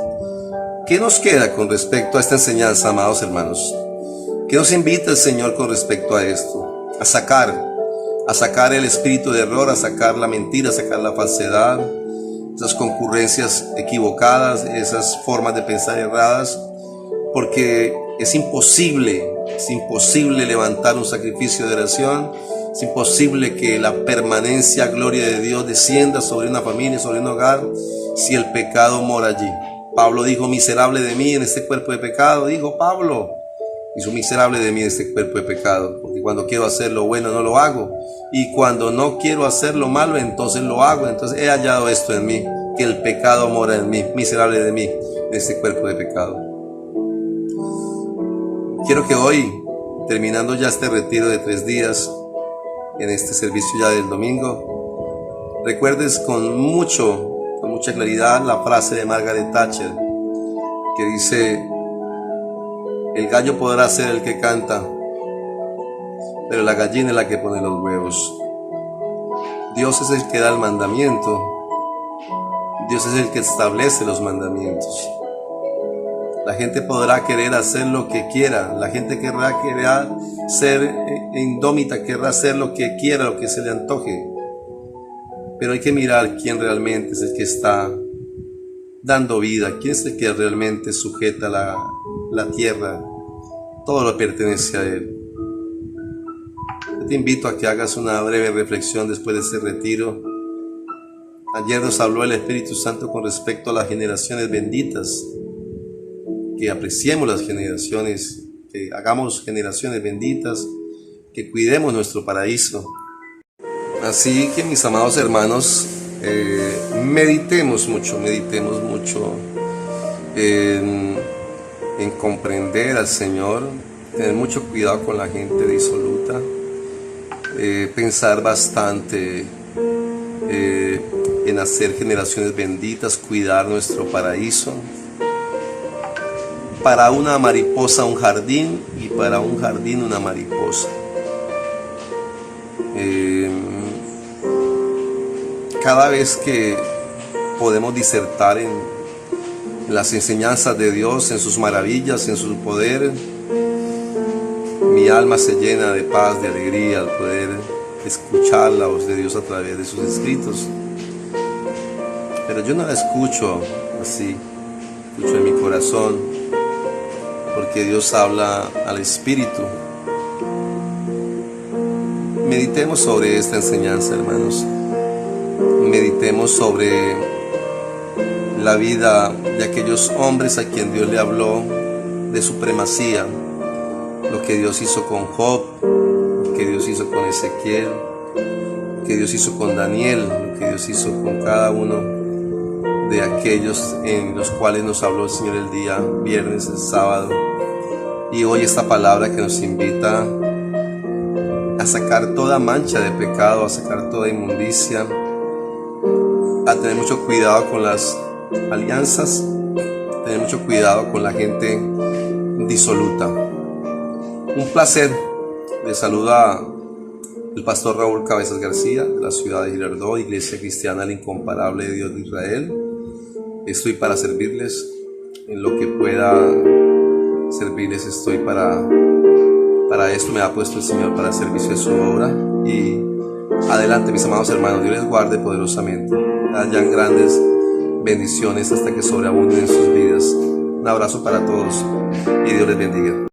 ¿Qué nos queda con respecto a esta enseñanza, amados hermanos? ¿Qué nos invita el Señor con respecto a esto? A sacar el espíritu de error, a sacar la mentira, a sacar la falsedad, esas concurrencias equivocadas, esas formas de pensar erradas, porque es imposible levantar un sacrificio de oración. Es imposible que la permanencia, gloria de Dios descienda sobre una familia, sobre un hogar, si el pecado mora allí. Pablo dijo: miserable de mí en este cuerpo de pecado. Dijo Pablo, hizo miserable de mí en este cuerpo de pecado, porque cuando quiero hacer lo bueno no lo hago, y cuando no quiero hacer lo malo entonces lo hago. Entonces he hallado esto en mí, que el pecado mora en mí. Miserable de mí en este cuerpo de pecado. Quiero que hoy, terminando ya este retiro de 3 días, en este servicio ya del domingo, recuerdes con mucha claridad la frase de Margaret Thatcher, que dice: el gallo podrá ser el que canta, pero la gallina es la que pone los huevos. Dios es el que da el mandamiento, Dios es el que establece los mandamientos. La gente podrá querer hacer lo que quiera, la gente querrá ser indómita, querrá hacer lo que quiera, lo que se le antoje. pero hay que mirar quién realmente es el que está dando vida, quién es el que realmente sujeta la tierra. Todo lo pertenece a Él. Yo te invito a que hagas una breve reflexión después de este retiro. Ayer nos habló el Espíritu Santo con respecto a las generaciones benditas, que apreciemos las generaciones, que hagamos generaciones benditas, que cuidemos nuestro paraíso. Así que, mis amados hermanos, meditemos mucho en comprender al Señor, tener mucho cuidado con la gente disoluta, pensar bastante en hacer generaciones benditas, cuidar nuestro paraíso. Para una mariposa un jardín, y para un jardín una mariposa. Cada vez que podemos disertar en las enseñanzas de Dios, en sus maravillas, en su poder, mi alma se llena de paz, de alegría al poder escuchar la voz de Dios a través de sus escritos. Pero yo no la escucho así, escucho en mi corazón, porque Dios habla al Espíritu. Meditemos sobre esta enseñanza, hermanos. Meditemos sobre la vida de aquellos hombres a quien Dios le habló de supremacía, lo que Dios hizo con Job, lo que Dios hizo con Ezequiel, lo que Dios hizo con Daniel, lo que Dios hizo con cada uno de aquellos en los cuales nos habló el Señor el día viernes, el sábado, y hoy esta palabra que nos invita a sacar toda mancha de pecado, a sacar toda inmundicia, a tener mucho cuidado con las alianzas, tener mucho cuidado con la gente disoluta. Un placer. Les saluda el pastor Raúl Cabezas García, de la ciudad de Girardot, Iglesia Cristiana el Incomparable Dios de Israel. Estoy para servirles en lo que pueda servirles. Estoy para esto me ha puesto el Señor, para el servicio de su obra. Y adelante, mis amados hermanos, Dios les guarde poderosamente. Hayan grandes bendiciones hasta que sobreabunden en sus vidas. Un abrazo para todos y Dios les bendiga.